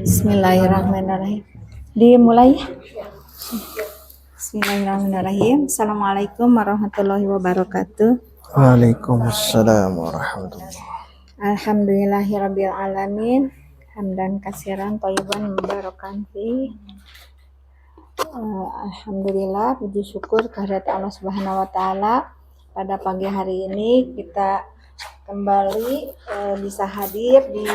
Bismillahirrahmanirrahim. Dimulai. Bismillahirrahmanirrahim. Assalamualaikum warahmatullahi wabarakatuh. Waalaikumsalam warahmatullahi. Alhamdulillahirabbil alamin. Hamdan katsiran thayyiban mubarakan fi. Alhamdulillah, puji syukur kehadirat Allah Subhanahu wa taala. Pada pagi hari ini kita kembali bisa hadir di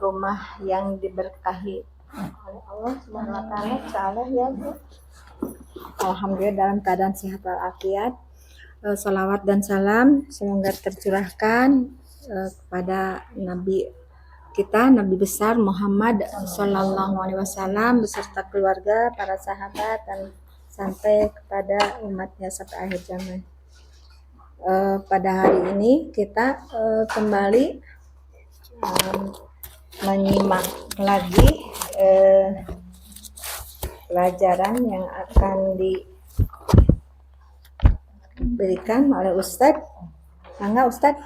rumah yang diberkahi oleh Allah Subhanahu wa taala. Insyaallah ya. Alhamdulillah dalam keadaan sehat walafiat. Salawat dan salam semoga tercurahkan kepada Nabi kita, Nabi besar Muhammad Sallallahu Alaihi Wasallam beserta keluarga, para sahabat dan sampai kepada umatnya sampai akhir zaman. Pada hari ini kita kembali menyimak lagi pelajaran yang akan diberikan oleh Ustadz. Mangga Ustadz.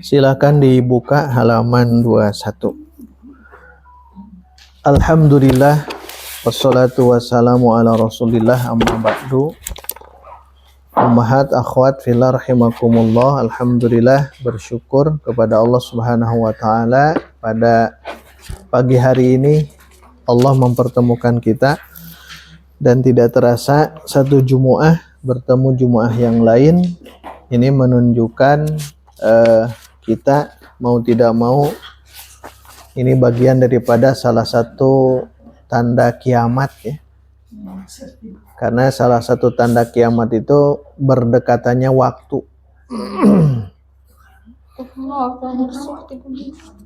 Silakan dibuka halaman 21. Alhamdulillah wassalatu wassalamu ala Rasulillah amma ba'du. Ummahat akhwat fillah rahimakumullah. Alhamdulillah, bersyukur kepada Allah Subhanahu wa taala pada pagi hari ini Allah mempertemukan kita dan tidak terasa satu Jumu'ah bertemu Jumu'ah yang lain. Ini menunjukkan kita mau tidak mau ini bagian daripada salah satu tanda kiamat ya. Karena salah satu tanda kiamat itu berdekatannya waktu.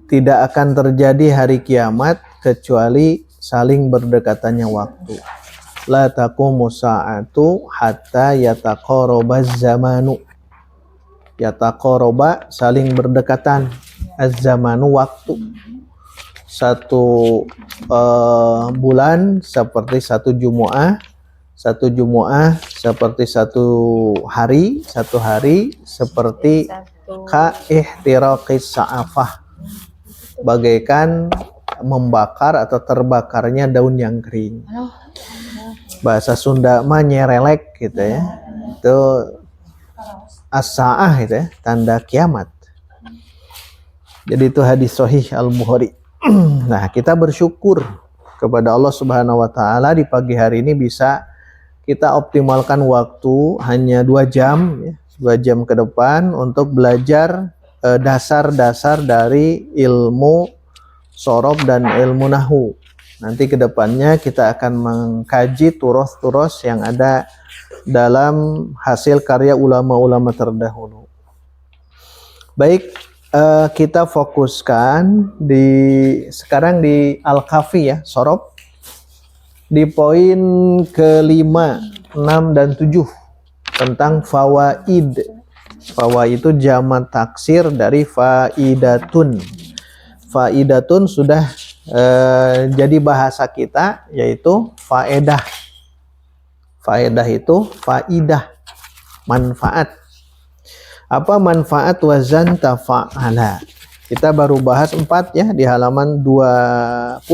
Tidak akan terjadi hari kiamat kecuali saling berdekatannya waktu. La taqumu sa'atu hatta yataqarabaz zamanu. Yataqaraba saling berdekatan, az-zamanu waktu. Satu bulan seperti satu Jumu'ah, satu Jumu'ah seperti satu hari seperti ka ihtiraqis sa'afah, bagaikan membakar atau terbakarnya daun yang kering. Bahasa Sunda mah nyerelek gitu ya. Itu as-sa'ah itu ya, tanda kiamat. Jadi itu hadis sahih Al-Bukhari. Nah, kita bersyukur kepada Allah Subhanahu wa taala di pagi hari ini bisa kita optimalkan waktu hanya 2 jam ya, 2 jam ke depan untuk belajar dasar-dasar dari ilmu sorob dan ilmu nahu. Nanti ke depannya kita akan mengkaji turos-turos yang ada dalam hasil karya ulama-ulama terdahulu. Baik, kita fokuskan sekarang di Al-Kafi ya, sorob di poin ke-5, 6 dan 7 tentang fawaid. Fawaid itu jamak taksir dari faidatun. Faidatun sudah jadi bahasa kita, yaitu faedah. Faedah itu faidah, manfaat. Apa manfaat wazan tafa'ala? Kita baru bahas 4 ya di halaman 20.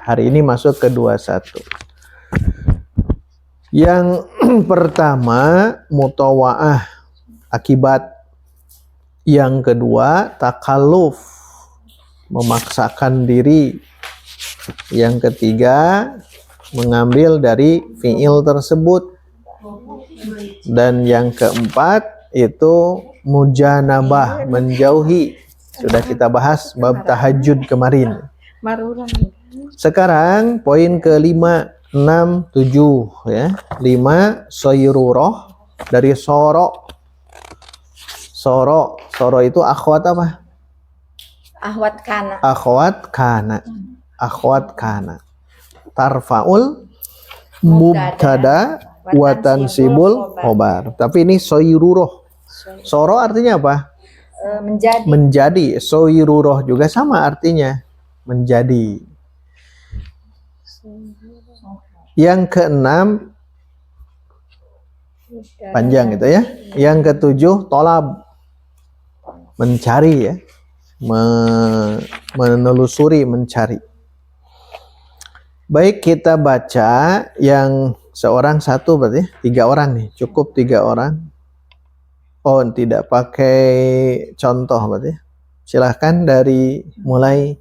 Hari ini masuk ke 21. Yang pertama mutawa'ah, akibat. Yang kedua takalluf, memaksakan diri. Yang ketiga mengambil dari fi'il tersebut. Dan yang keempat itu mujanabah, menjauhi. Sudah kita bahas bab tahajud kemarin. Sekarang poin ke-5, 6, 7 ya. 5 soyruroh dari soro. Soro itu akhwat apa? Akhwat kana. Akhwat kana. Akhwat kana. Tarfaul mubtada wa tansibul khobar. Tapi ini soyruroh. Soro artinya apa? Menjadi. Soyruroh juga sama artinya. Menjadi. Yang keenam panjang itu ya. Yang ketujuh tolab. mencari ya, menelusuri, mencari. Baik, kita baca yang seorang satu berarti 3 orang nih, cukup 3 orang. Oh, tidak pakai contoh berarti. Silahkan dari mulai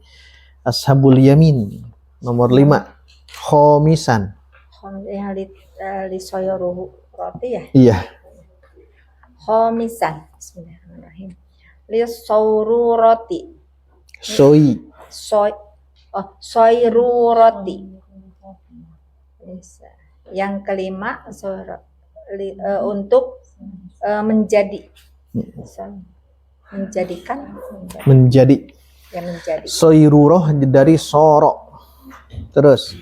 Ashabul Yamin nomor 5, khomisan. Yang li soyoruhu roti ya. Iya. Khomisan. Bismillahirrahmanirrahim. Li souru roti. Soiru roti. Yang kelima untuk menjadi. Menjadikan. Menjadi. Ya, menjadi. Soiruroh dari soro. Terus.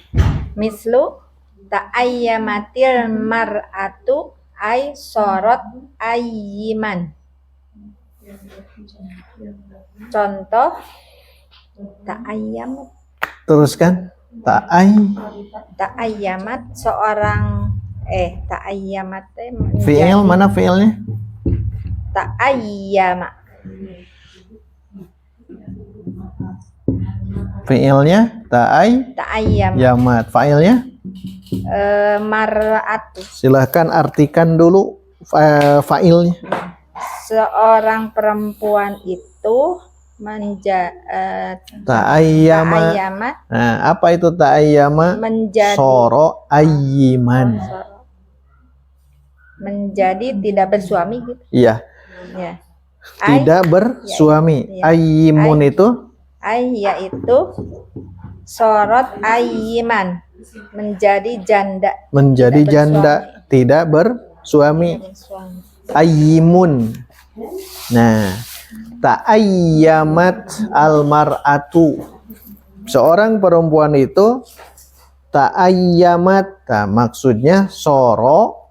Mislu ta'ayyamatil mar'atu ay sorot ayyiman. Contoh ta'ayyamat. Teruskan. Ta'ayyamat seorang ta'ayyamat fi'il, mana fi'ilnya? Ta'ayyama. Fi'ilnya ta'ayyamat. Fa'ilnya mar'atu. Silahkan artikan dulu fa'ilnya. Seorang perempuan itu ta'ayyama. Nah, apa itu ta'ayyama? Menjadi. Soro ayyiman. Menjadi tidak bersuami gitu. Iya. Ya. Tidak bersuami. Ya. Ayyimun itu? Yaitu sorot ayyiman. Menjadi janda. Menjadi janda, tidak bersuami. Ayyimun. Nah, ta'ayyamat almar'atu. Seorang perempuan itu ta'ayyamat. Nah, maksudnya soro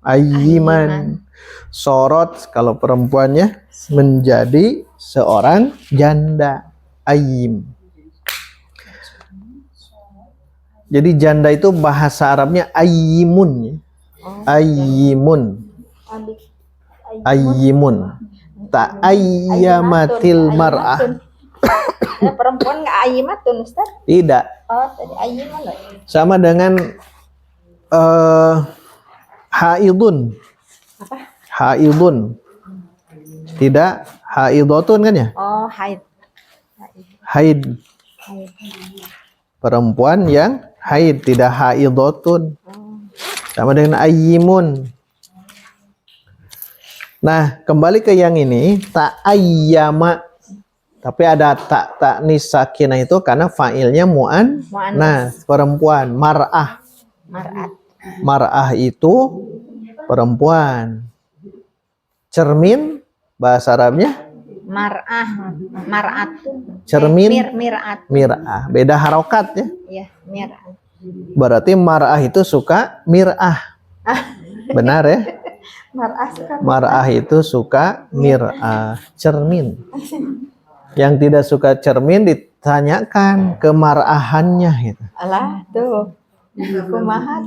ayyiman. Sorot kalau perempuannya menjadi seorang janda. Ayyim. Jadi janda itu bahasa Arabnya ayyimun. Ayyimun. Ayyimun. Ta'ayyamatil mar'ah. Perempuan nggak ayyimatun, Ustaz? Tidak. Oh, tadi ayyimun. Sama dengan haidun. Apa? Haidun. Tidak haidotun kan ya? Oh, haid. Haid. Perempuan yang haid, tidak haidotun. Sama dengan ayyimun. Nah, kembali ke yang ini, ta'ayyama. Tapi ada ta'nis sakinah itu karena fa'ilnya nah, perempuan, mar'ah. Mar'ah itu perempuan. Cermin bahasa Arabnya mar'atun. Cermin mir'at. Beda harokat ya. Iya, mir'at. Berarti mar'ah itu suka mir'ah. Benar ya? Mar'ah itu suka mir'ah, cermin. Yang tidak suka cermin ditanyakan kemarahannya gitu. Alah, tuh. Kumaha.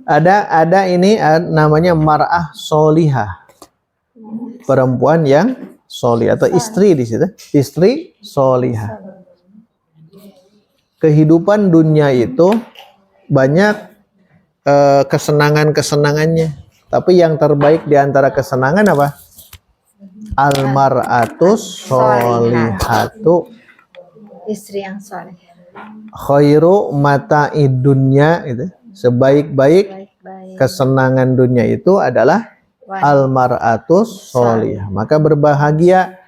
Ada ini namanya mar'ah solihah. Perempuan yang solih atau istri di situ. Istri solihah. Kehidupan dunia itu banyak kesenangan-kesenangannya. Tapi yang terbaik di antara kesenangan apa? Almar'atus solihatu. Istri yang soleh. Khairu mata'id dunya itu. Sebaik-baik kesenangan dunia itu adalah almar'atus solihah. Maka berbahagia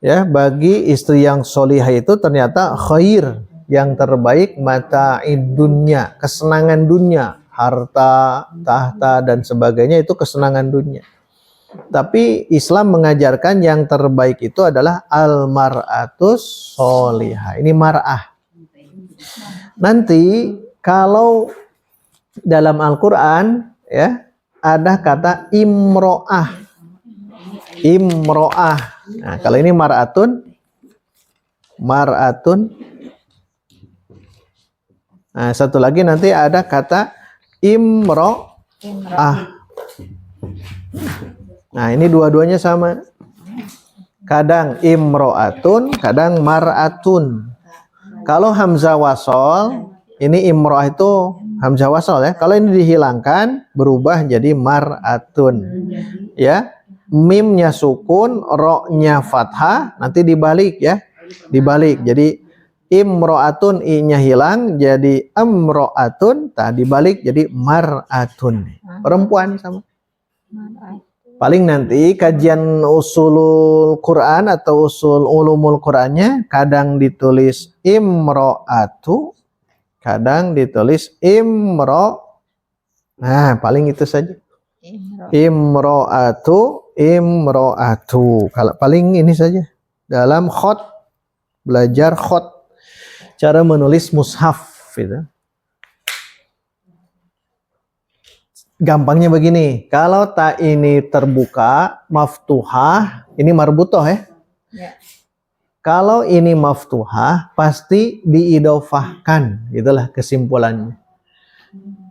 ya bagi istri yang solihah itu ternyata khair, yang terbaik mata'id dunya, kesenangan dunia, harta, tahta dan sebagainya itu kesenangan dunia. Tapi Islam mengajarkan yang terbaik itu adalah almar'atus solihah. Ini mar'ah. Nanti kalau dalam Al-Quran ya ada kata imro'ah. Imro'ah. Nah, kalau ini mar'atun. Nah, satu lagi nanti ada kata imro'ah. Nah, ini dua-duanya sama. Kadang imro'atun, kadang mar'atun. Kalau hamzah wasol, ini imro'ah itu hamzah wasol ya. Kalau ini dihilangkan, berubah jadi mar'atun. Ya, mimnya sukun, ro-nya fathah, nanti dibalik ya. Dibalik. Jadi imro'atun, i-nya hilang, jadi amro'atun, dibalik jadi mar'atun. Perempuan sama. Paling nanti kajian usulul Quran atau usul ulumul Qurannya kadang ditulis imro'atu, kadang ditulis imro. Nah, paling itu saja. Imro'atu, imro'atu. Kalau paling ini saja. Dalam khot, belajar khot, cara menulis mushaf gitu. Gampangnya begini, kalau ta ini terbuka, maftuhah, ini marbutoh ya. Kalau ini maftuhah, pasti diidofahkan, itulah kesimpulannya.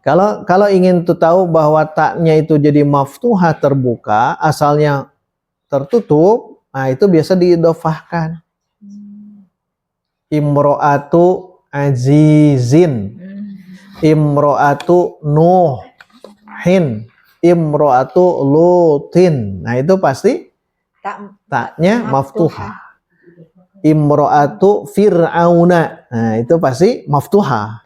Kalau ingin tahu bahwa taknya itu jadi maftuhah terbuka, asalnya tertutup, nah itu biasa diidofahkan. Imro'atu azizin, imro'atu nuh, imro'atu lutin. Nah itu pasti taknya maftuhah. Imro'atu fir'auna. Nah itu pasti maftuhah.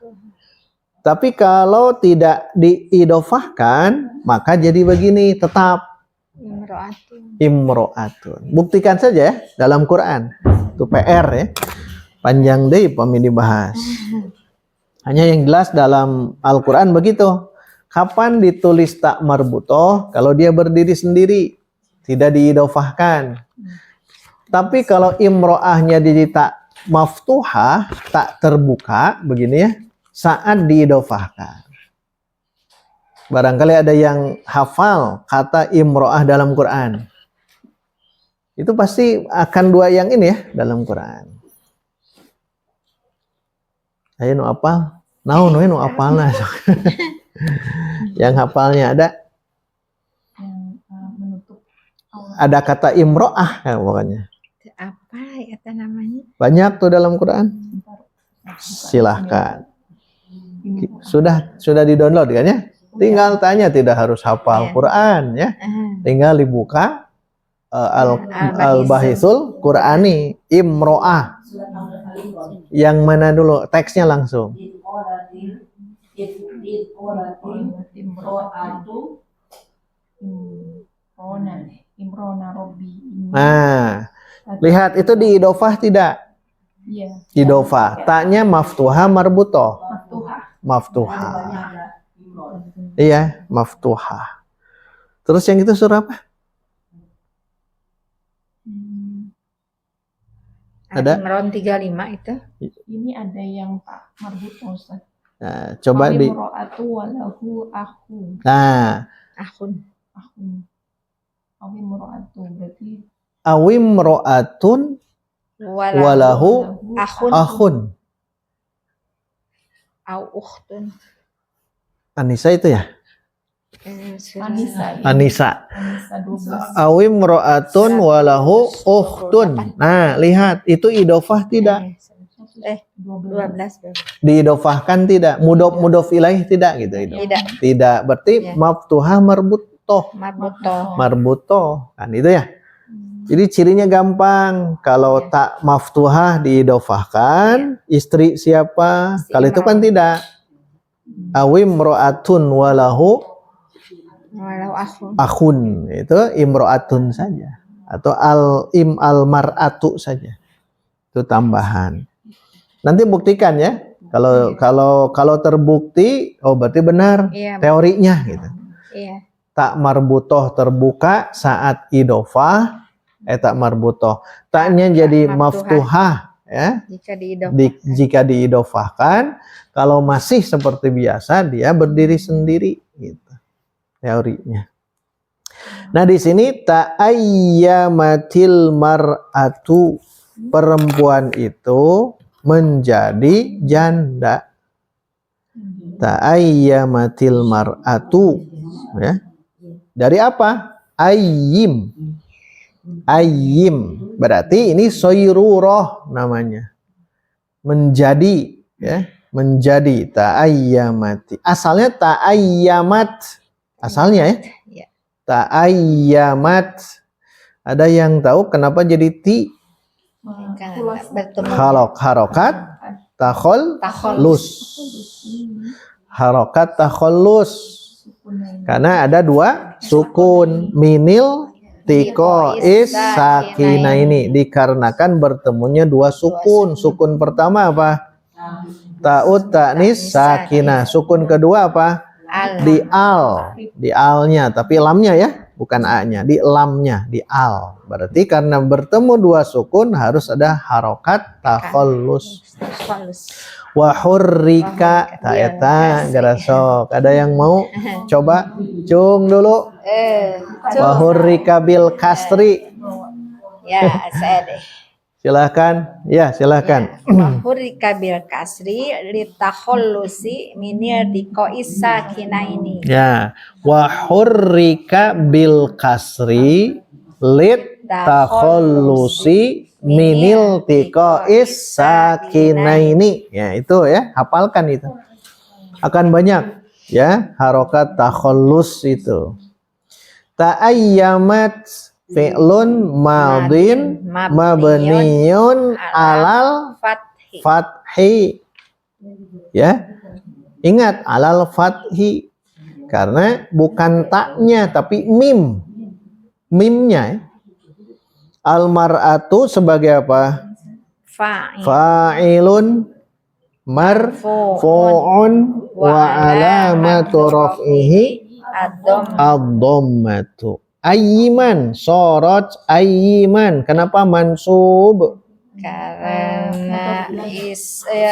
Tapi kalau tidak diidofahkan, maka jadi begini, tetap imro'atun. Buktikan saja ya dalam Quran. Itu PR ya. Panjang deh pami dibahas. Hanya yang jelas dalam Al-Quran begitu. Kapan ditulis tak marbutoh? Kalau dia berdiri sendiri, tidak diidofahkan. Tapi kalau imro'ahnya jadi tak maftuhah, tak terbuka, begini ya, saat diidofahkan. Barangkali ada yang hafal kata imro'ah dalam Quran. Itu pasti akan dua yang ini ya dalam Quran. Ayo nu apal? Nu apalna. Yang hafalnya ada? Ada kata imro'ah ya, pokoknya. Apa kata namanya? Banyak tuh dalam Quran. Silahkan. Sudah di-download kan ya? Tinggal tanya, tidak harus hafal Quran ya. Tinggal dibuka Al-Bahithul Qur'ani, imro'ah. Yang mana dulu? Teksnya langsung. Nah, lihat itu diidofah tidak? Idofah. Taknya maftuha marbutoh. Maftuha. Iya, maftuha. Terus yang itu surah apa? Ada? Imran 35 itu. Ini ada yang tak marbutoh, Ustaz. Nah, coba di. Nah, Akhun. Berarti awim ro'atun walahu akhun. Au ukhtun. Anissa itu ya? Anissa. Anissa. 12. Awim ro'atun walahu ukhtun. Nah, lihat itu idofah tidak? 12. Diidofahkan tidak? Mudof ilaih tidak gitu? Tidak. Berarti maftuhah marbutoh. Marbutoh. Kan itu ya? Jadi cirinya gampang. Kalau tak maftuhah diidofahkan, istri siapa? Kalau itu kan tidak. Awim ro'atun walahu akhun. Itu imro'atun saja. Atau al-mar'atu saja. Itu tambahan. Nanti buktikan ya. Kalau terbukti, oh berarti benar teorinya gitu. Iya. Tak marbutoh terbuka saat idofah, tak marbutoh. Taknya jadi maftuhah ya. Jika diidofahkan, kalau masih seperti biasa dia berdiri sendiri gitu. Teorinya. Nah, di sini ta'ayyamatil mar'atu, perempuan itu menjadi janda. Ta'ayyamatil mar'atu ya. Dari apa? Ayyim. Ayyim. Berarti ini soyrurah namanya. Menjadi, ya. Menjadi ta'ayyamati. Asalnya ta'ayyamat. Asalnya ya. Ya. Ta'ayyamat. Ada yang tahu kenapa jadi ti? Karena bertemu Harokat takhallus. takhallus. Harokat takhallus. Karena ada dua sukun. Minil tiko is sakina ini. Dikarenakan bertemunya dua sukun. Sukun pertama apa? Ta'ud ta'nis sakina. Sukun kedua apa? Al. Di al. Di alnya. Tapi lamnya ya. Bukan a-nya. Di lamnya. Di al. Berarti karena bertemu dua sukun harus ada harokat takhallus. Takhallus. Wa hurrika. Ta'eta. Garasok. Ada yang mau coba? Cung dulu. Wa hurrika bil kasri. Ya, saya deh. Silahkan. Ya, silahkan. Wahurika bil kasri litakhollusi minil dikois sakinaini. Ya, wa hurrika bil kasri lit takhallusi minil tiqais sakinaini. Ya, itu ya, hafalkan itu. Akan banyak ya harokat takhallus itu. Ta'ayyamat fi'lun madin mabniyun alal fathi. fathi. Ya. Ingat alal fathi karena bukan taknya tapi mim. Mimnya ya. Al mar'atu sebagai apa? Fa'il. Fa'ilun marfu'un wa alamatu raf'ihi ad-dhammatu. Ayyiman sorot ayyiman. Kenapa mansub? Karena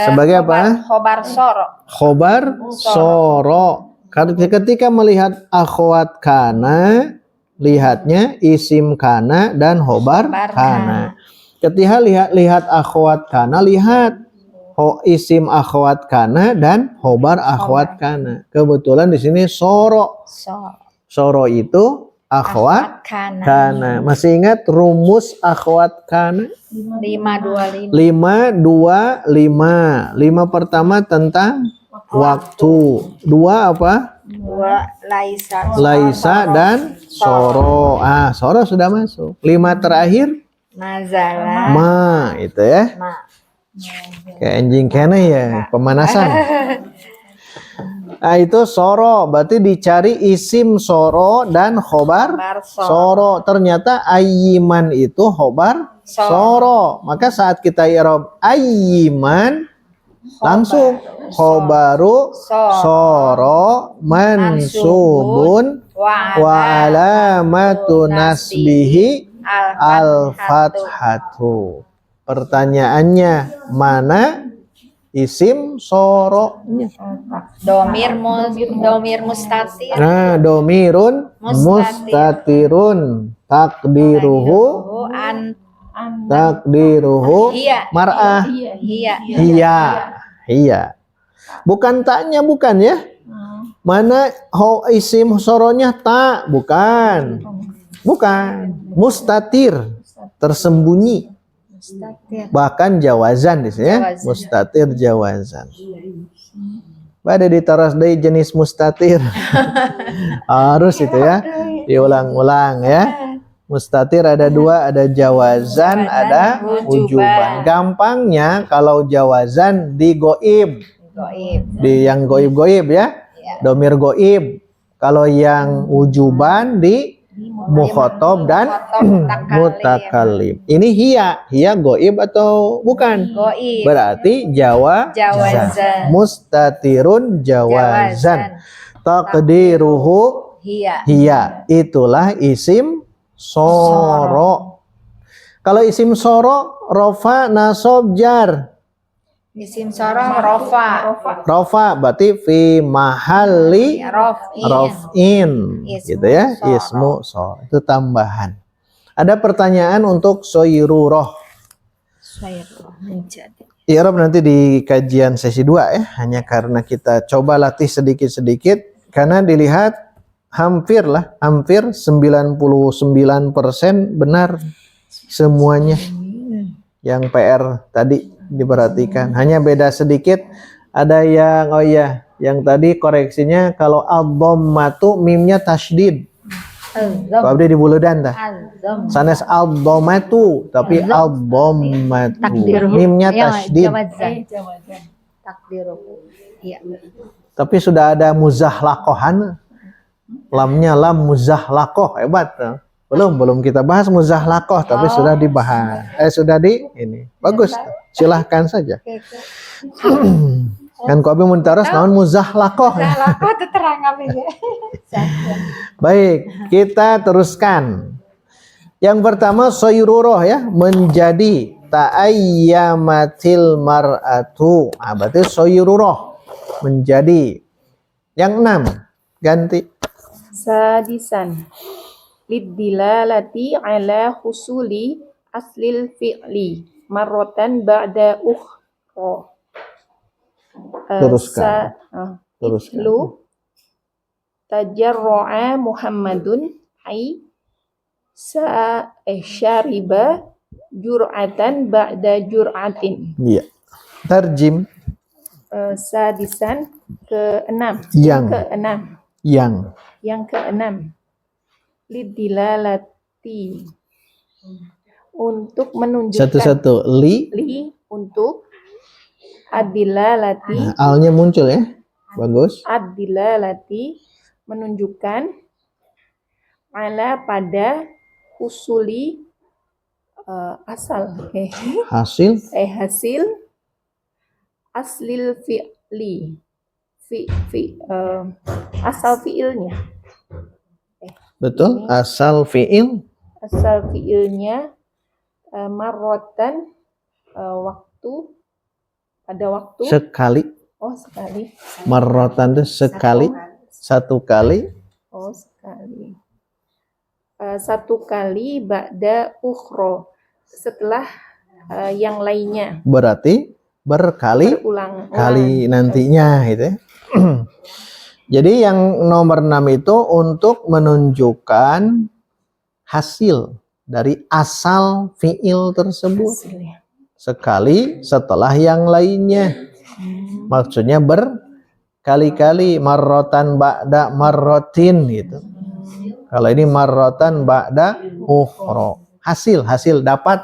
Sebagai apa? Khobar soro. Khobar soro. Ketika melihat akhwat kana, lihatnya isim kana dan khobar kana. Ketika lihat akhwat kana, lihat isim akhwat kana dan khobar akhwat kana. Kebetulan di sini soro. Soro itu akhwat kana. Masih ingat rumus akhwat kana? 525. 525. 5 pertama tentang waktu. 2 apa? 2 Laisa dan soro. Ah, soro sudah masuk. 5 terakhir? Nazala. Ma, itu ya. Ma. Kayak anjing kene ya, pemanasan. Nah, itu soro, berarti dicari isim soro dan khobar soro. Ternyata ayyiman itu khobar soro. Maka saat kita i'rab ayyiman langsung khobaru soro mansubun wa alamatu nasbihi al fathatu. Pertanyaannya, mana isim soronya? Domir mustatir. Nah, domirun mustatirun takdiruhu mar'ah. Hiya. Bukan taknya, bukan ya? Mana isim soronya tak? Bukan. Mustatir, tersembunyi. Bahkan jawazan di sini ya. Mustatir jawazan. Pada ditaras dari jenis mustatir. Harus itu ya. Diulang-ulang ya. Mustatir ada 2, ada jawazan, ada ujuban. Gampangnya kalau jawazan di goib. Di yang goib-goib ya. Domir goib. Kalau yang ujuban di mukhotob dan mutakalim. Ini hiya goib atau bukan? Goib. Berarti jawazan. Mustatirun jawazan. Taqdiruhu hiya. Itulah isim soro. Kalau isim soro, rofa, nasob, jar. Isim soro rofa. Rofa berarti fi mahalli rof'in. Gitu ya. Ismu soro. Itu tambahan. Ada pertanyaan untuk soyrurah. I'rab nanti di kajian sesi 2 ya. Hanya karena kita coba latih sedikit-sedikit. Karena dilihat hampir 99% benar semuanya. Yang PR tadi diperhatikan. Hanya beda sedikit, ada yang yang tadi koreksinya kalau ad-dhammatu mimnya tasydid. Kalau abdi di buludan tah. Sanes ad-dhammatu tapi ad-dhammatu. Mimnya tasydid. Takdiruhu. Iya. Tapi sudah ada muzahlaqohan. Lamnya lam muzahlaqoh, hebat. Belum kita bahas muzahlaqoh, tapi sudah dibahas. Sudah ini. Bagus. Silahkan saja. Kan kau mau taras naon muzahlaqoh. Muzahlaqoh itu terang apa ya? Baik, kita teruskan. Yang pertama soyruroh ya, menjadi ta'ayyamatil mar'atu. Berarti soyruroh menjadi. Yang 6 ganti. Sadisan liddilalati ala husuli aslil fi'li marratan ba'da ukhra. Teruskan. Teruskan. Lu tajarra'a Muhammadun ay syariba jur'atan ba'da jur'atin. Iya. Tarjim. Sadisan ke-6. Yang ke-6 lidilalati untuk menunjukkan. Satu-satu. Li untuk adilalati. Nah, alnya muncul ya. Bagus. Adilalati menunjukkan ala pada husuli asal Hasil aslil fi'li asal fi'ilnya. Betul, asal fi'ilnya marrotan pada waktu sekali. Sekali. Marrotan itu sekali, satu kali. Sekali. Satu kali ba'da ukhro, setelah yang lainnya. Berarti berulang kali nantinya gitu ya. Jadi yang nomor 6 itu untuk menunjukkan hasil dari asal fiil tersebut. Hasilnya. Sekali setelah yang lainnya. Maksudnya berkali-kali, marrotan ba'da marrotin gitu. Kalau ini marrotan ba'da ukhro. Hasil dapat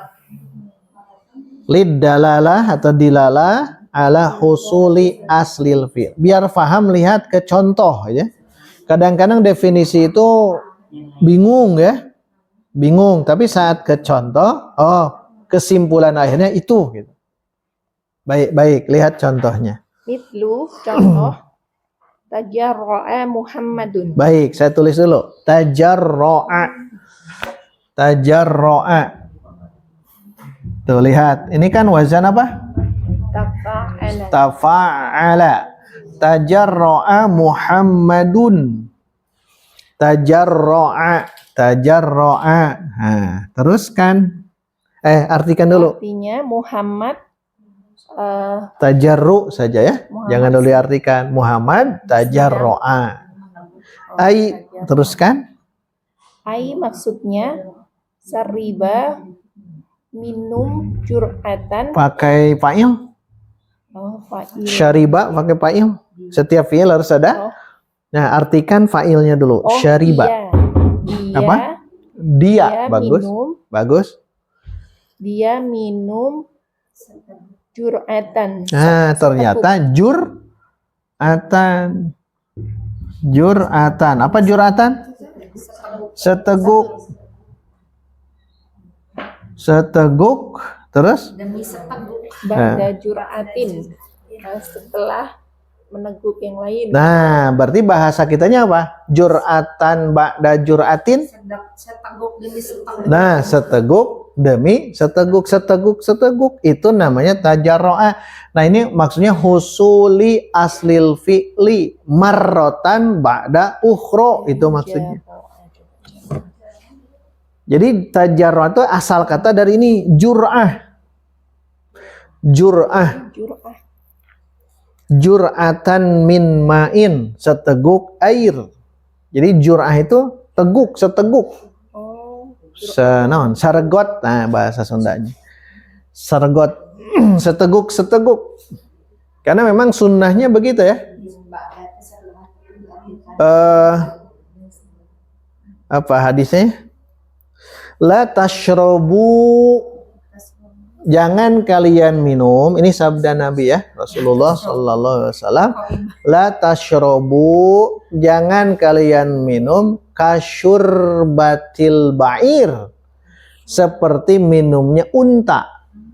lid dalalah atau dilalah ala husuli aslil fi'l. Biar paham, lihat ke contoh ya. Kadang-kadang definisi itu bingung ya. Bingung, tapi saat ke contoh, kesimpulan akhirnya itu gitu. Baik, lihat contohnya. Mitlu contoh tajarra'a Muhammadun. Baik, saya tulis dulu. Tajarra'a. Tuh lihat, ini kan wazan apa? Tafa'ala. Tajarra'a Muhammadun. Tajarra'a. Nah, teruskan. Artikan dulu. Artinya Muhammad tajarru saja ya. Muhammad. Jangan dulu diartikan. Muhammad tajarra'a. Ai, teruskan. Ai maksudnya sariba minum jur'atan. Pakai fa'il. Fa'il. Syariba pakai fa'il. Setiap fi'il harus ada. Nah, artikan fa'ilnya dulu. Syariba. Dia. Apa? Dia. Bagus. Minum. Bagus. Dia minum jur'atan. Nah, ternyata jur'atan. Apa jur'atan? Seteguk. Terus? Demi seteguk. Ba'da jur'atin. Setelah meneguk yang lain. Nah, berarti bahasa kitanya apa? Jur'atan ba'da jur'atin. Seteguk demi seteguk. Nah, seteguk demi seteguk. Itu namanya tajarro'a. Nah, ini maksudnya husuli aslil fi'li marrotan ba'da ukhro. Itu maksudnya. Jadi tajarro'a itu asal kata dari ini jur'ah. Jur'atan min ma'in, seteguk air. Jadi jur'ah itu teguk, seteguk. Oh, Naon? Saregot, nah bahasa Sundanya. Saregot, seteguk. Karena memang sunnahnya begitu ya. Apa hadisnya? La tashrabu, jangan kalian minum. Ini sabda Nabi ya, Rasulullah sallallahu alaihi wasallam. La tashrabu, jangan kalian minum kasyurbatil ba'ir, seperti minumnya unta.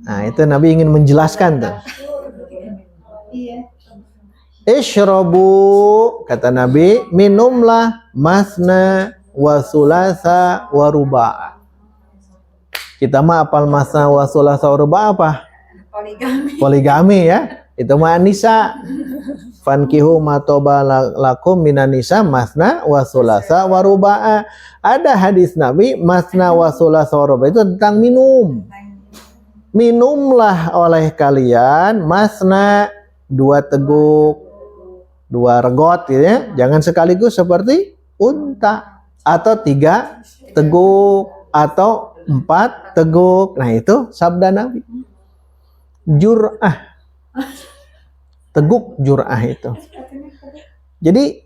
Nah, itu Nabi ingin menjelaskan tuh. Ishrabu, kata Nabi, minumlah masna wa thulatha wa ruba'. Kita mah apal masna wa thulatha wa ruba' apa? Poligami ya. Itu mah nisa. Fankihu ma toba lakum minan nisa masna wa thulatha wa ruba'. Ada hadis Nabi masna wa thulatha wa ruba' itu tentang minum. Minumlah oleh kalian masna, 2 teguk, 2 regot gitu ya. Jangan sekaligus seperti unta, atau 3 teguk, atau 4 teguk. Nah, itu sabda Nabi. Jur'ah. Teguk jur'ah itu. Jadi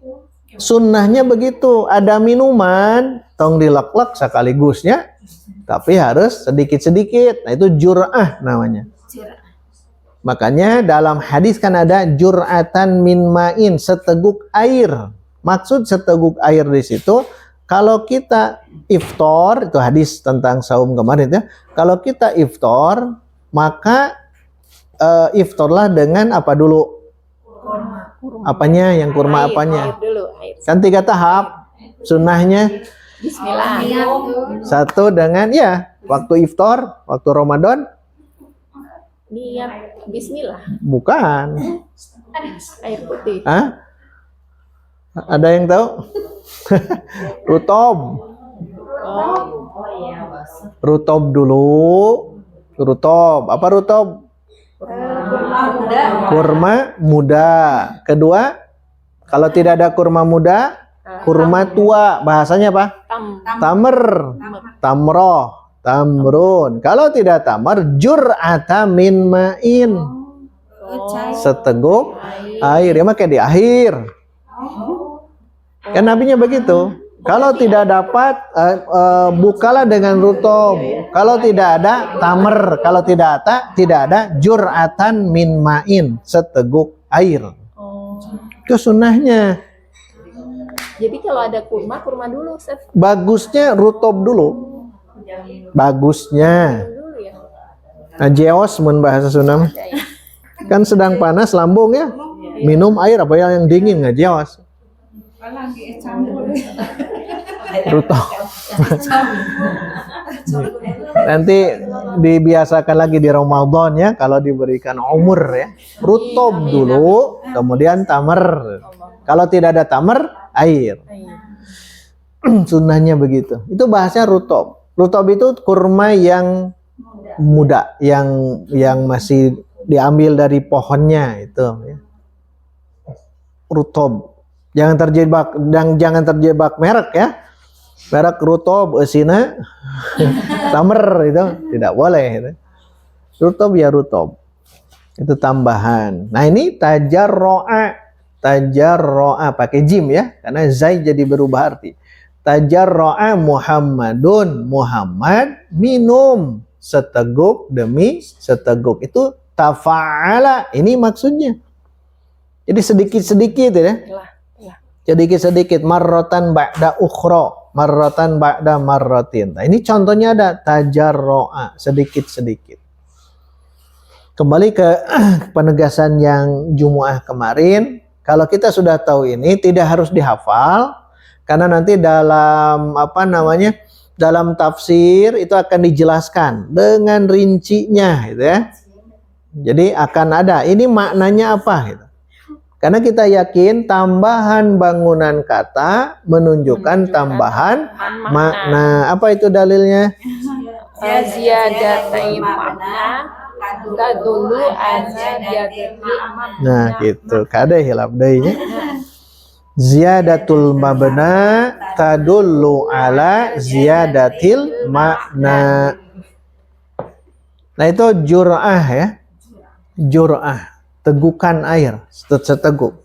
sunnahnya begitu. Ada minuman, tong dilek-lek sekaligusnya, tapi harus sedikit-sedikit. Nah, itu jur'ah namanya. Makanya dalam hadis kan ada jur'atan min ma'in, seteguk air. Maksud seteguk air di situ, kalau kita iftar, itu hadis tentang saum kemarin ya. Kalau kita iftar, maka iftarlah dengan apa dulu? Apanya? Yang kurma apanya? Air dulu, air. Kan 3 tahap sunnahnya. Bismillah. 1 dengan ya waktu iftar, waktu Ramadan. Niat bismillah. Bukan. Air putih. Hah? Ada yang tahu? Rutob. Oh, Rutob dulu. Rutob. Apa rutob? Kurma muda. Kedua, kalau tidak ada kurma muda, kurma tua. Bahasanya apa? Tamer. Tamroh. Tamrun. Kalau tidak tamar, jur'ata min ma'in. Seteguk air. Ya makanya di akhir. Kan nabinya begitu. Kalau tidak dapat, bukalah dengan rutob. Kalau tidak ada, tamer. Kalau tidak ada, jur'atan min ma'in. Seteguk air. Itu sunnahnya. jadi kalau ada kurma, kurma dulu, Ustaz. Bagusnya rutob dulu. Bagusnya. Dulu ya. Nah, jeos mun bahasa Sunda. Kan sedang panas lambung ya. Minum air apa yang dingin nggak jeos. Rutob. Nanti dibiasakan lagi di Ramadan ya, kalau diberikan umur ya. Rutob dulu, kemudian tamer. Kalau tidak ada tamer, air. Sunnahnya begitu. Itu bahasanya rutob. Rutob itu kurma yang muda, yang masih diambil dari pohonnya itu. Ya. Rutob. Jangan terjebak merek ya. Merek rutob esina tamer itu tidak boleh. Gitu. Rutob ya rutob. Itu tambahan. Nah ini tajarro'a. Tajarro'a pakai jim ya, karena zai jadi berubah arti. Tajarro'a Muhammadun, Muhammad minum seteguk demi seteguk. Itu tafa'ala, ini maksudnya. Jadi sedikit-sedikit ya. Sedikit-sedikit, marrotan ba'da ukhra, marrotan ba'da marrotin. Nah, ini contohnya ada tajarro'a, sedikit-sedikit. Kembali ke penegasan yang Jumu'ah kemarin. Kalau kita sudah tahu ini, tidak harus dihafal. Karena nanti dalam dalam tafsir itu akan dijelaskan dengan rincinya gitu ya. Jadi akan ada ini maknanya apa gitu. Karena kita yakin tambahan bangunan kata menunjukkan tambahan makna. Apa itu dalilnya? Ziyadatai makna tadullu ala ziyadati makna. Nah gitu. Kada hilap deui nya. Ziyadatul mabna tadullu ala ziyadatil makna. Nah itu jur'ah ya. Jur'ah, tegukan air, seteguk.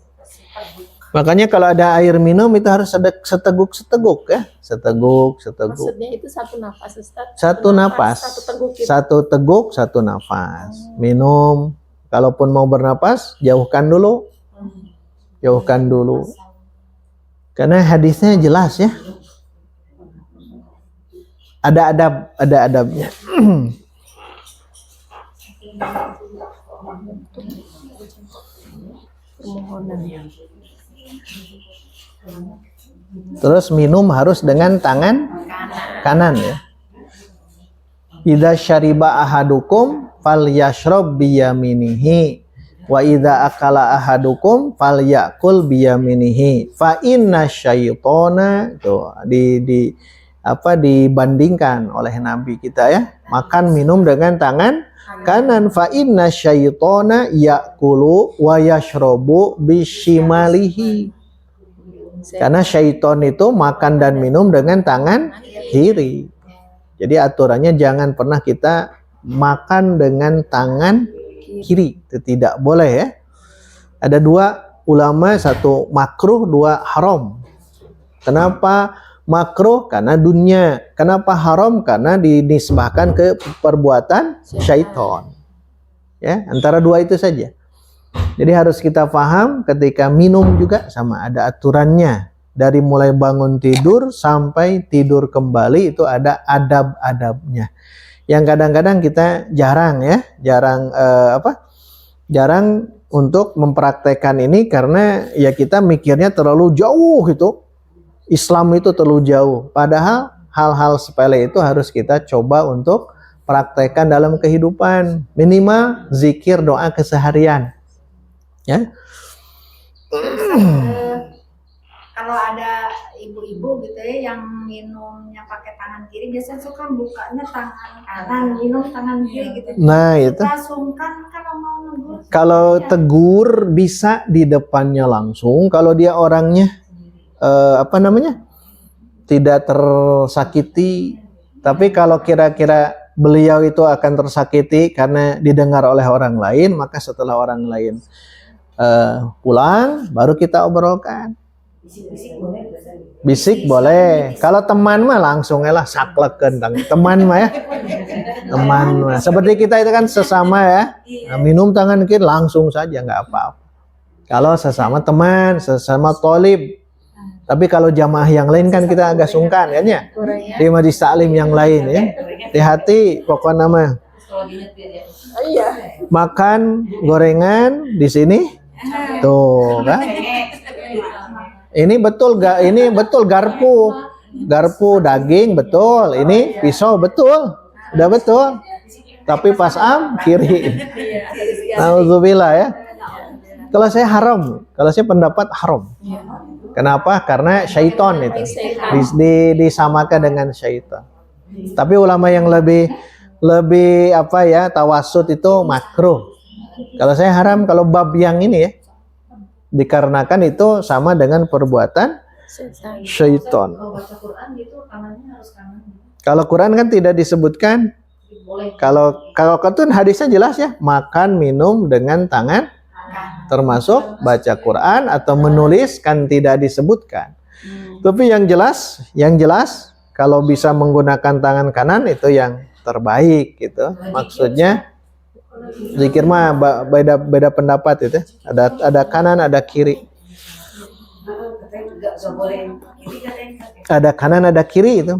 Makanya kalau ada air minum itu harus ada seteguk-seteguk ya. Seteguk. Maksudnya itu satu nafas, Ustaz? Satu napas. Satu teguk gitu. Satu teguk, satu nafas. Minum. Kalaupun mau bernapas, jauhkan dulu. Jauhkan dulu. Karena hadisnya jelas ya. Ada adabnya. Terus minum harus dengan tangan kanan ya. Idza syariba ahadukum falyashrab biyaminihi wa idza akala ahadukum falyakul biyaminihi fa inna syaitana tuh dibandingkan oleh Nabi kita ya. Makan minum dengan tangan kanan, fa inna syaitana yakulu wa yashrabu bishimalihi. Karena syaiton itu makan dan minum dengan tangan kiri. Jadi aturannya jangan pernah kita makan dengan tangan kiri. Itu tidak boleh ya. Ada dua ulama, satu makruh, dua haram. Kenapa makruh? Karena dunia. Kenapa haram? Karena dinisbahkan ke perbuatan syaiton. Ya, antara dua itu saja. Jadi harus kita paham ketika minum juga sama, ada aturannya. Dari mulai bangun tidur sampai tidur kembali itu ada adab-adabnya. Yang kadang-kadang kita jarang ya, jarang untuk mempraktekkan ini karena ya kita mikirnya terlalu jauh gitu. Islam itu terlalu jauh. Padahal hal-hal sepele itu harus kita coba untuk praktekkan dalam kehidupan. Minimal zikir, doa keseharian. Ya. Kalau ada ibu-ibu gitu ya yang minumnya pakai tangan kiri, biasanya suka bukanya tangan kanan, minum tangan kiri gitu. Nah itu. Kita sungkan kalau mau negur. Kalau tegur bisa di depannya langsung. Kalau dia orangnya tidak tersakiti. Tapi kalau kira-kira beliau itu akan tersakiti karena didengar oleh orang lain, maka setelah orang lain pulang baru kita obrolkan. Bisik boleh. Kalau teman mah langsung lah sakleken teman mah ya. Teman mah. Seperti kita itu kan sesama ya. Nah, minum tangan kiri langsung saja nggak apa-apa. Kalau sesama teman, sesama tolib. Tapi kalau jamaah yang lain kan kita agak sungkan kan ya. Di majlis taklim yang lain ya. Hati-hati pokoknya mah. Makan gorengan di sini. Tuh kan. Ini betul garpu daging betul, ini pisau betul, udah betul. Tapi pas kiri. Alhamdulillah ya. Kalau saya haram, kalau saya pendapat haram. Kenapa? Karena syaiton itu disamakan dengan syaiton. Tapi ulama yang lebih tawasud itu makruh. Kalau saya haram, kalau bab yang ini ya. Dikarenakan itu sama dengan perbuatan syaitan. Kalau Quran kan tidak disebutkan. Kalau ketun hadisnya jelas ya, makan minum dengan tangan, termasuk baca Quran atau menulis kan tidak disebutkan. Tapi yang jelas kalau bisa menggunakan tangan kanan itu yang terbaik gitu. Maksudnya zikir mah beda pendapat itu. Ada kanan, ada kiri. Ada kanan, ada kiri itu.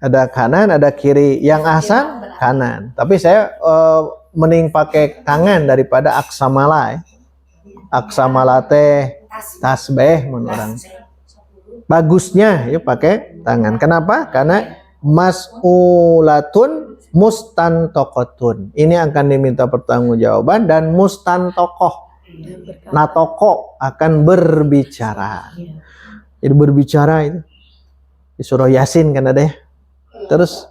Ada kanan, ada kiri. Yang ahsan kanan. Tapi saya mending pakai tangan daripada aksamala ya. Aksamala teh tasbih menurut orang. Bagusnya ya pakai tangan. Kenapa? Karena mas'ulatun mustantokotun. Ini akan diminta pertanggungjawaban dan mustantokoh. Natoko akan berbicara. Jadi berbicara itu. Di surah Yasin kan ada ya. Terus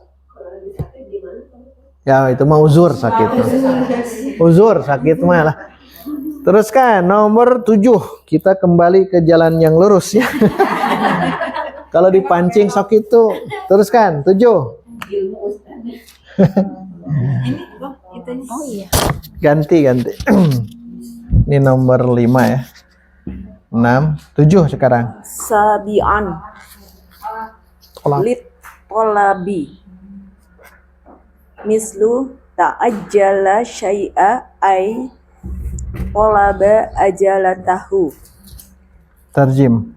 ya itu mah uzur sakit. Uzur sakit mah lah. Teruskan nomor 7. Kita kembali ke jalan yang lurus ya. Kalau dipancing sok itu. Teruskan 7. Oh iya. Ganti. Ini nomor 5 ya. 6, 7 sekarang. Sabian Tolak. lit tolabi mislu ta'ajjala syai'a ay tolaba ajalatahu. Terjem.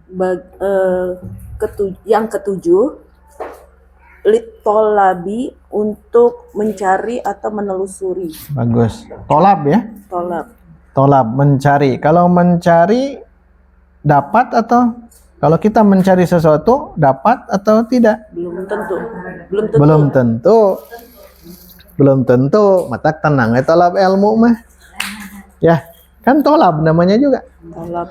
Yang ketujuh, lit tolabi untuk mencari atau menelusuri. Bagus. Tolab ya. Tolab mencari. Kalau mencari dapat atau kalau kita mencari sesuatu dapat atau tidak? Belum tentu. Belum tentu. Matak tenang. Tolab ilmu mah. Ya, kan tolab namanya juga. Tolab.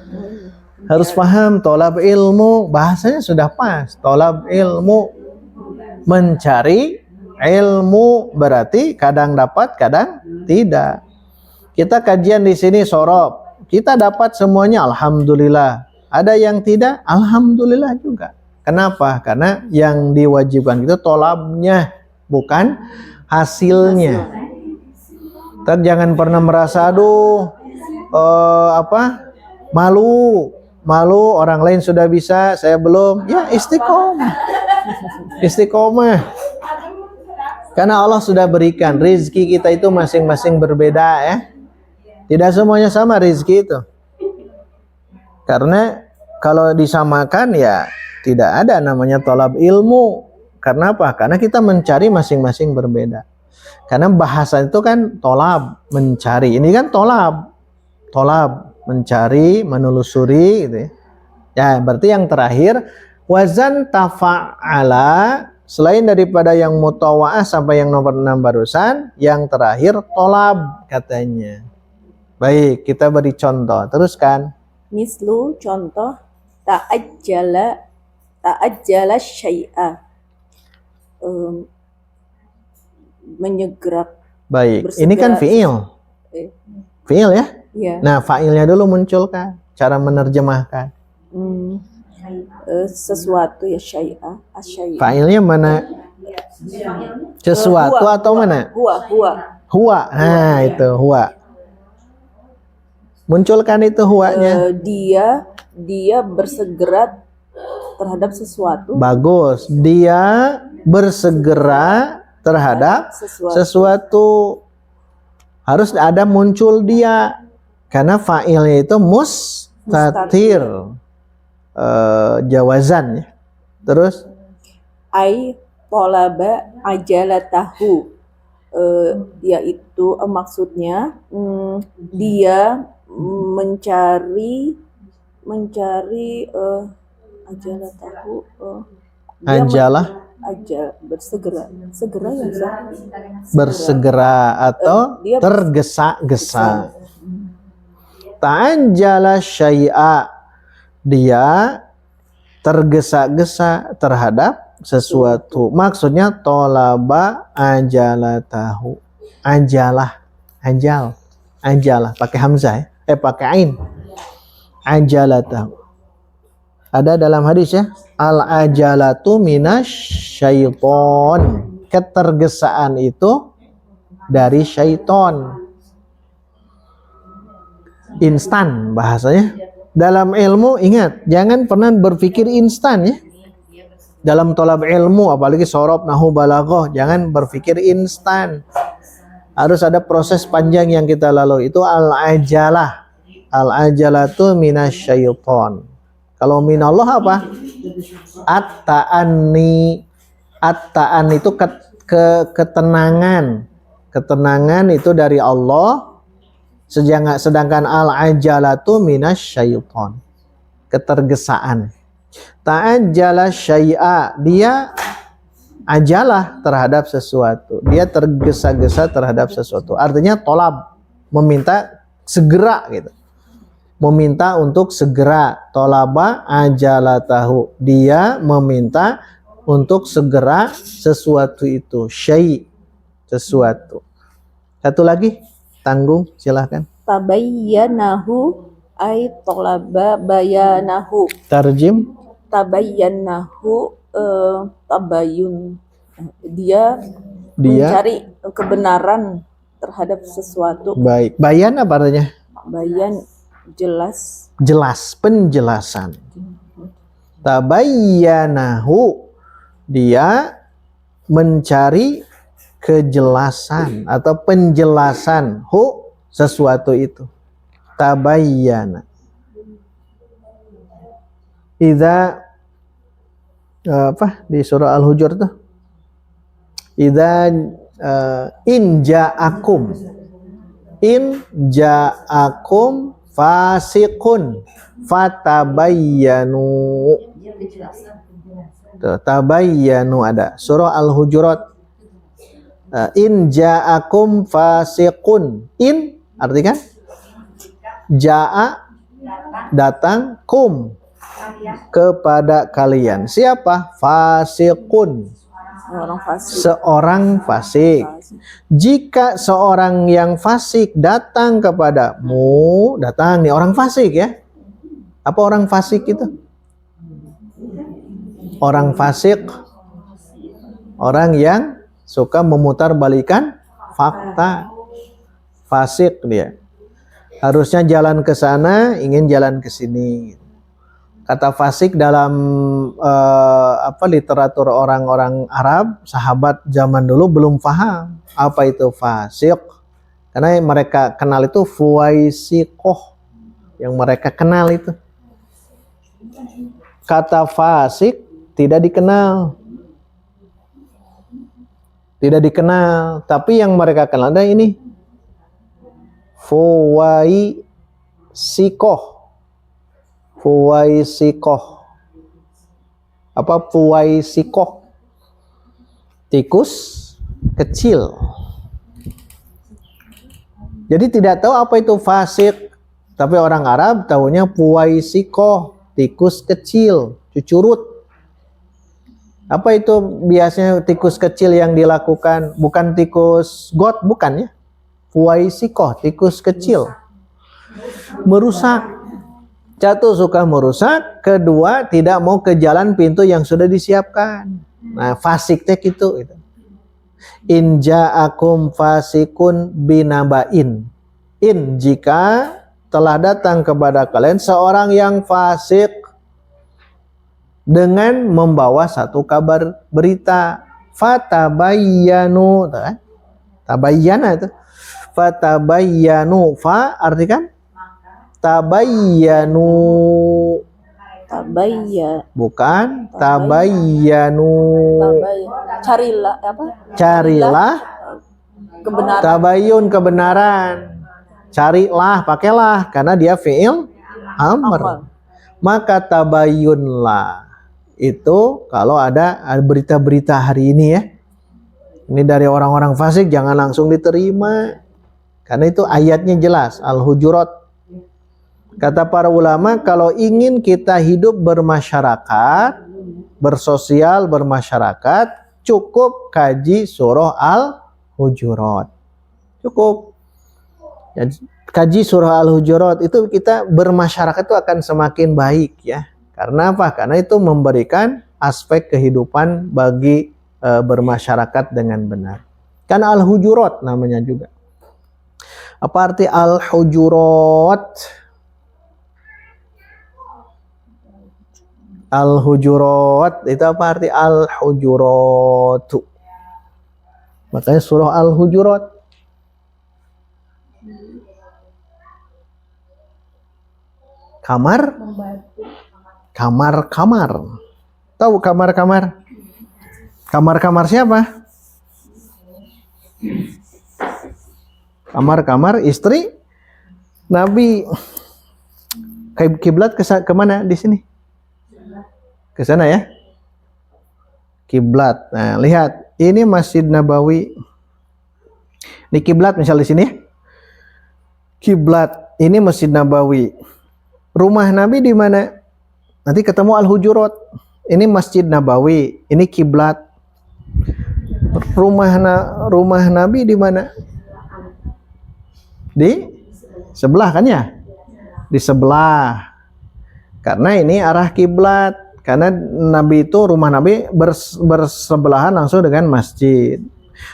Harus paham tolab ilmu, bahasanya sudah pas. Tolab ilmu, mencari ilmu berarti kadang dapat, kadang tidak. Kita kajian di sini sorop, kita dapat semuanya alhamdulillah. Ada yang tidak, alhamdulillah juga. Kenapa? Karena yang diwajibkan itu tolabnya, bukan hasilnya. Ntar jangan pernah merasa aduh malu orang lain sudah bisa, saya belum. Ya istiqomah. Karena Allah sudah berikan rizki kita itu masing-masing berbeda ya. Tidak semuanya sama rizki itu. Karena kalau disamakan ya tidak ada namanya tolab ilmu. Karena apa? Karena kita mencari masing-masing berbeda. Karena bahasa itu kan tolab, mencari. Ini kan tolab, mencari, menelusuri gitu ya. Ya, berarti yang terakhir wazan tafa'ala, selain daripada yang mutawa'ah sampai yang nomor 6 barusan, yang terakhir tolab katanya. Baik, kita beri contoh. Teruskan. Mislu contoh ta'ajjala syai'a. Menyegera. Baik, Bersegera. ini kan fi'il. Fi'il ya? Ya. Nah, fa'ilnya dulu munculkan. Cara menerjemahkan. Sesuatu ya syai'a. Fa'ilnya mana? Sesuatu Huwa. atau mana? Huwa. Nah, itu huwa. Munculkan itu huwanya. Dia bersegera terhadap sesuatu. Bagus. Dia bersegera terhadap sesuatu. Harus ada muncul dia. Karena fa'ilnya itu mustatir. Jawazan ya. Terus Ai tolaba ajalatahu. Yaitu maksudnya dia mencari ajalatahu. Bersegera ya Zah? bersegera atau Dia tergesa-gesa. Ta'ajjala syai'a, dia tergesa-gesa terhadap sesuatu. Maksudnya tolaba ajalatahu. Ajalah pakai hamzah ya. Pakai ain. Ajalatahu. Ada dalam hadis ya, al-ajalatu minasyaiton. Ketergesaan itu dari syaiton. Instan bahasanya. Dalam ilmu ingat, jangan pernah berpikir instan ya. Dalam tolab ilmu, apalagi sorob, nahu, balaghah, jangan berpikir instan. Harus ada proses panjang yang kita lalui. Itu al-ajalah. Al-ajalatu minasyaiton. Kalau minallah apa? At-ta'anni. At-ta'an itu ketenangan. Ketenangan itu dari Allah. Sedangkan al-ajalatu minasyaiton. Ketergesaan. Ta'ajjala syai'a. Dia ajalah terhadap sesuatu. Dia tergesa-gesa terhadap sesuatu. Artinya tolab. Meminta segera gitu. Meminta untuk segera. Tolaba ajalatahu. Dia meminta untuk segera sesuatu itu. Syai'. Sesuatu. Satu lagi. Tanggung, silahkan. tabayyanahu ay tolaba bayanahu. Tarjim. Tabayyanahu tabayun. Dia Dia. mencari kebenaran terhadap sesuatu. Baik. Bayan apa artinya? Bayan jelas. Jelas, penjelasan. Tabayyanahu, dia mencari kejelasan atau penjelasan sesuatu itu. Tabayyana. Idza di surah Al-Hujur tuh? Idza in ja'akum fasiqun fatabayyanu. Tuh, tabayyanu ada. Surah Al-Hujurat. In ja'akum fasiqun. In artinya ja'a datang, kum kepada kalian. Siapa? Fasiqun. Orang fasik. Seorang fasik. Jika seorang yang fasik datang kepadamu, datang nih orang fasik ya. Apa orang fasik itu? Orang fasik, orang yang suka memutarbalikan fakta. Fasik dia. Harusnya jalan ke sana, ingin jalan ke sini. Kata fasik dalam literatur orang-orang Arab, sahabat zaman dulu belum paham apa itu fasik. Karena yang mereka kenal itu fuwaisikoh. Yang mereka kenal itu. Kata fasik tidak dikenal. Tidak dikenal. Tapi yang mereka kenal ada ini. Fuwaisikoh. Fuwaisikoh. Apa fuwaisikoh? Tikus kecil. Jadi tidak tahu apa itu fasik, tapi orang Arab tahunya fuwaisikoh, tikus kecil, cucurut. Apa itu biasanya tikus kecil yang dilakukan? Bukan tikus got, bukan ya? Fuwaisikoh, tikus kecil. Merusak. Satu, suka merusak. Kedua, tidak mau ke jalan pintu yang sudah disiapkan. Nah, fasiknya gitu. In ja'akum fasikun binaba'in. In, jika telah datang kepada kalian seorang yang fasik dengan membawa satu kabar berita. Fatabayyanu. Tabayyana itu. Fatabayyanu. Fa artikan? Tabayyanu. Bukan tabayyanu. Carilah apa? Carilah Kebenaran. tabayyun, kebenaran. Carilah, pakailah karena dia fi'il amr. Maka tabayyunlah. Itu kalau ada berita-berita hari ini ya. Ini dari orang-orang fasik, jangan langsung diterima. Karena itu ayatnya jelas, Al-Hujurat. Kata para ulama, kalau ingin kita hidup bermasyarakat, bersosial, bermasyarakat, cukup kaji surah Al-Hujurat. Cukup. Kaji surah Al-Hujurat itu kita bermasyarakat itu akan semakin baik ya. Karena apa? Karena itu memberikan aspek kehidupan bagi bermasyarakat dengan benar. Kan Al-Hujurat namanya juga. Apa arti Al-Hujurat? Al-Hujurat itu apa arti Al-Hujuratu? Makanya surah Al-Hujurat. Kamar? Kamar-kamar. Tahu kamar-kamar? Kamar-kamar siapa? Kamar-kamar istri Nabi. Kiblat kemana di sini? Ke sana ya. Kiblat. Nah, lihat, ini Masjid Nabawi. Ini kiblat misal di sini. Kiblat, ini Masjid Nabawi. Rumah Nabi di mana? Nanti ketemu Al-Hujurat. Ini Masjid Nabawi, ini kiblat. Rumah Nabi di mana? Di sebelah kan ya? Di sebelah. Karena ini arah kiblat. Karena Nabi itu, rumah Nabi bersebelahan langsung dengan masjid.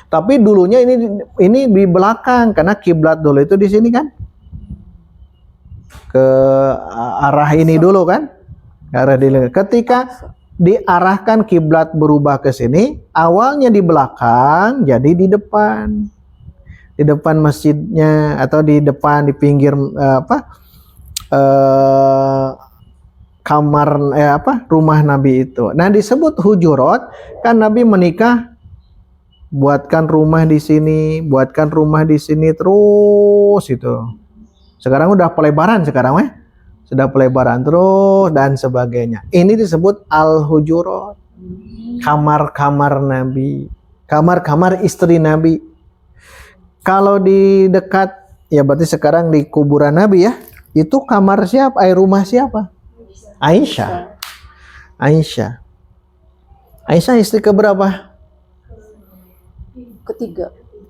Tapi dulunya ini di belakang karena kiblat dulu itu di sini kan. Ke arah ini dulu kan? Ke arah ketika diarahkan kiblat berubah ke sini, awalnya di belakang jadi di depan. Di depan masjidnya atau di depan, di pinggir kamar rumah Nabi itu. Nah, disebut hujurat kan Nabi menikah, buatkan rumah di sini, buatkan rumah di sini terus itu. Sekarang udah pelebaran sekarang sudah pelebaran terus dan sebagainya. Ini disebut al-hujurat. Kamar-kamar Nabi, kamar-kamar istri Nabi. Kalau di dekat, ya berarti sekarang di kuburan Nabi ya, itu kamar siapa? Rumah siapa? Aisyah. Aisyah. Aisyah istri keberapa?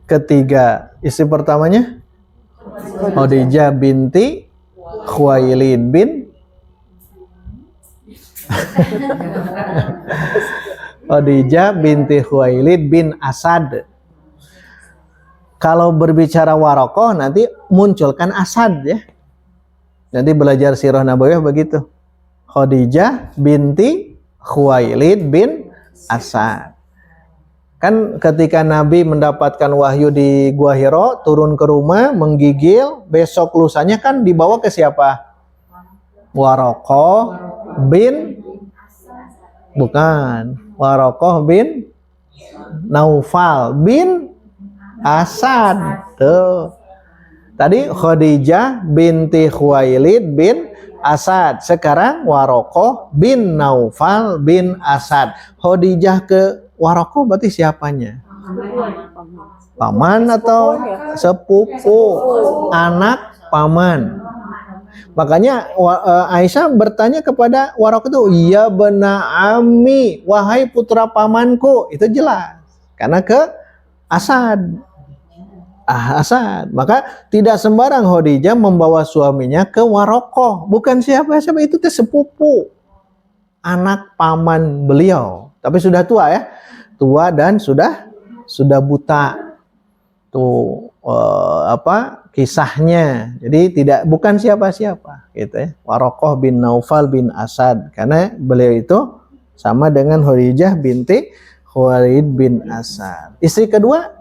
Ketiga. Istri pertamanya? Khadijah binti Khuwailid bin Khadijah binti Khuwailid bin Asad. Kalau berbicara Waraqah nanti munculkan Asad ya. Nanti belajar sirah nabawiyah begitu. Khadijah binti Khuwailid bin Asad. Kan ketika Nabi mendapatkan wahyu di Gua Hira, turun ke rumah, menggigil, besok lusanya kan dibawa ke siapa? Waraqah bin Waraqah bin Naufal bin Asad. Tuh. Tadi Khadijah binti Khuwailid bin Asad. Sekarang Waraqah bin Naufal bin Asad. Khadijah ke Waraqah berarti siapanya? Paman atau sepupu? Anak paman. Makanya Aisyah bertanya kepada Waraqah itu, ya bena ami, wahai putra pamanku. Itu jelas. Karena ke Asad. Asad. Maka tidak sembarang Khadijah membawa suaminya ke Waraqah. Bukan siapa-siapa, itu sepupu. Anak paman beliau. Tapi sudah tua ya. Tua dan sudah buta. Tuh kisahnya. Jadi bukan siapa-siapa gitu ya. Waraqah bin Naufal bin Asad. Karena beliau itu sama dengan Khadijah binti Khuwailid bin Asad. Istri kedua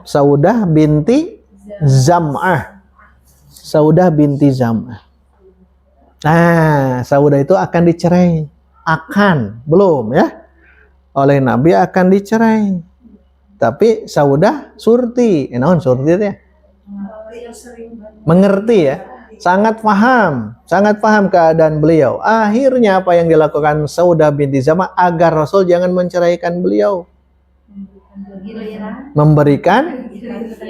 Saudah binti Zam'ah. Saudah binti Zam'ah. Nah, Saudah itu akan dicerai. Belum ya. Oleh Nabi akan dicerai. Tapi Saudah surti. Naon surti ya? Mengerti ya. Sangat paham keadaan beliau. Akhirnya apa yang dilakukan Saudah binti Zam'ah agar Rasul jangan menceraikan beliau? Memberikan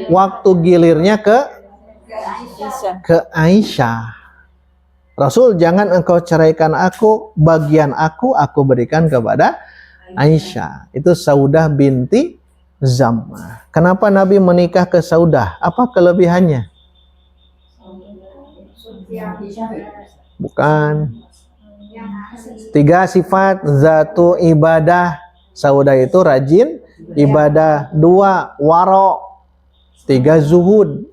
waktu gilirnya ke Aisyah. Rasul, jangan engkau ceraikan aku, bagian aku berikan kepada Aisyah. Itu Saudah binti Zam'ah. Kenapa Nabi menikah ke Saudah? Apa kelebihannya? Bukan. 3 sifat zatu ibadah. Saudah itu rajin ibadah. 2 waro. 3 zuhud.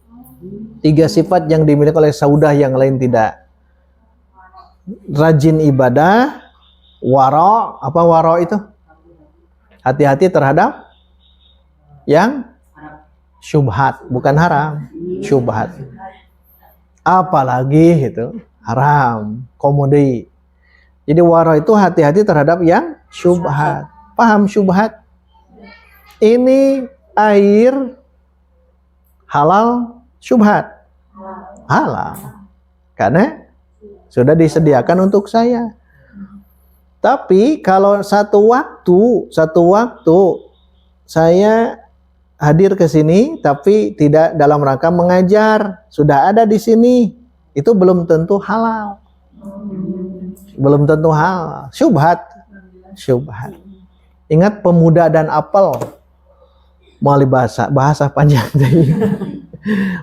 3 sifat yang dimiliki oleh Saudah, yang lain tidak. Rajin ibadah, waro. Apa waro itu? Hati-hati terhadap yang syubhat, bukan haram, syubhat. Apalagi itu haram, komodi. Jadi waro itu hati-hati terhadap yang syubhat. Paham syubhat? Ini air halal, syubhat halal, karena sudah disediakan untuk saya. Tapi kalau satu waktu saya hadir ke sini tapi tidak dalam rangka mengajar, sudah ada di sini, itu belum tentu halal. Belum tentu halal, syubhat. Ingat pemuda dan apel. Mau bahasa panjang tadi.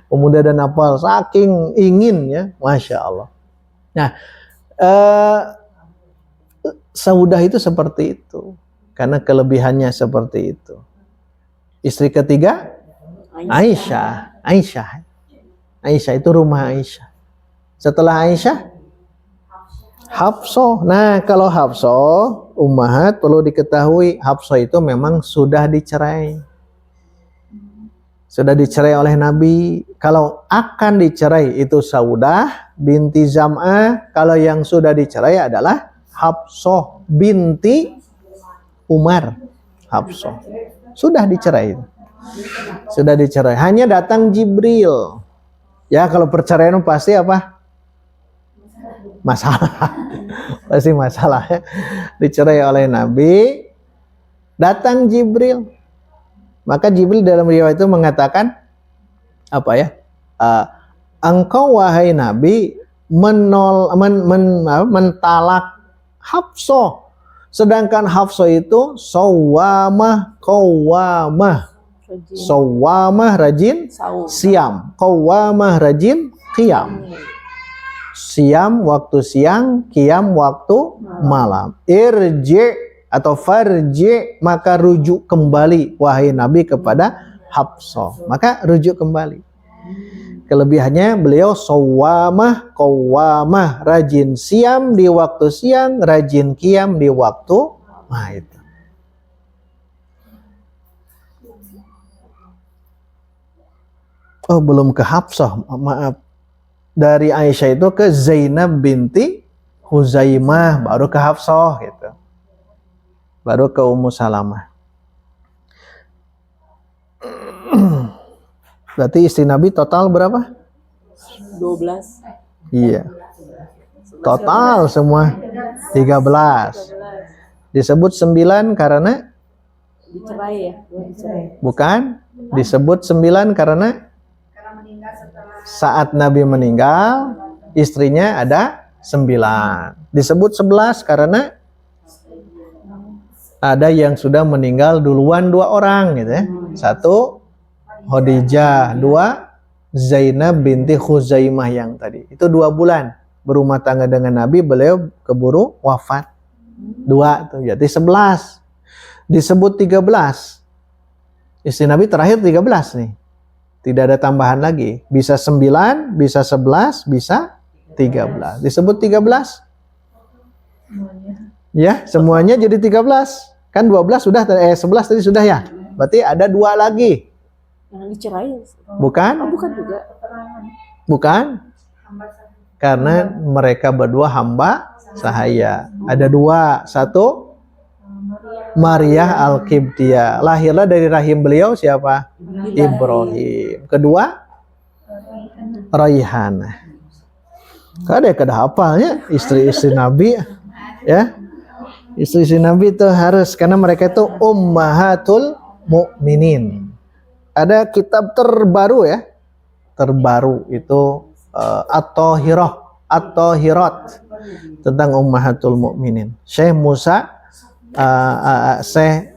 Pemuda dan hafal, saking ingin ya, Masya Allah. Nah, Saudah itu seperti itu, karena kelebihannya seperti itu. Istri ketiga, Aisyah. Aisyah itu rumah Aisyah. Setelah Aisyah, Hafsah. Nah, kalau Hafsah, ummahat perlu diketahui, Hafsah itu memang sudah dicerai. Sudah dicerai oleh Nabi. Kalau akan dicerai itu Saudah binti Zam'ah. Kalau yang sudah dicerai adalah Hafsah binti Umar. Hafsah sudah dicerai. Sudah dicerai. Hanya datang Jibril. Ya, kalau perceraian pasti apa? Masalah. Pasti masalah ya. Dicerai oleh Nabi. Datang Jibril. Maka Jibril dalam riwayat itu mengatakan apa ya? Engkau wahai Nabi mentalak Hafsah, sedangkan Hafsah itu sawamah qawamah. Sawamah rajin siam, qawamah rajin qiyam. Siam waktu siang, qiyam waktu malam. Irji' atau farji, maka rujuk kembali wahai Nabi kepada Hafsah. Maka rujuk kembali. Kelebihannya beliau sawamah qawamah, rajin siam di waktu siang, rajin qiyam di waktu itu. Oh, belum ke Hafsah, maaf. Dari Aisyah itu ke Zainab binti Huzaimah, baru ke Hafsah gitu. Baru ke Ummu Salamah. Berarti istri Nabi total berapa? 12. Iya. Total semua 13. Disebut 9 karena Dicerai ya? Dicerai. bukan. Disebut 9 karena saat Nabi meninggal istrinya ada 9. Disebut 11 karena ada yang sudah meninggal duluan 2 orang gitu ya. 1 Khadijah, 2 Zainab binti Khuzaimah yang tadi. Itu 2 bulan berumah tangga dengan Nabi, beliau keburu wafat. 2 tuh jadi 11. Disebut 13. Istri Nabi terakhir 13 nih. Tidak ada tambahan lagi. Bisa 9, bisa 11, bisa 13. Disebut 13. Ya, semuanya jadi 13. Kan 12 sudah, 11 tadi sudah ya. Berarti ada 2 lagi. Yang dicerai. Bukan? Oh, bukan juga. Bukan. Karena mereka berdua hamba sahaya. Ada 2. 1 Maryah Al-Qibtiyah. Lahirlah dari rahim beliau siapa? Ibrahim. Kedua Raihanah. Kada hafalnya istri-istri Nabi ya. Istri-istri Nabi itu harus, karena mereka itu ummahatul mukminin. Ada kitab terbaru ya. Terbaru itu At-Tahirat tentang ummahatul mukminin. Syekh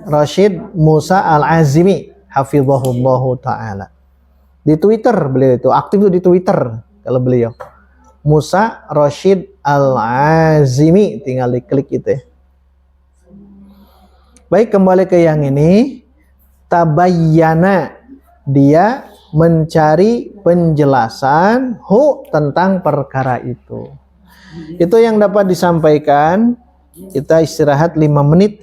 Rashid Musa Al-Azimi hafizahullahu taala. Di Twitter beliau itu aktif tuh di Twitter kalau beliau. Musa Rashid Al-Azimi, tinggal diklik itu ya. Baik, kembali ke yang ini. Tabayyana, dia mencari penjelasan tentang perkara itu. Itu yang dapat disampaikan. Kita istirahat 5 menit.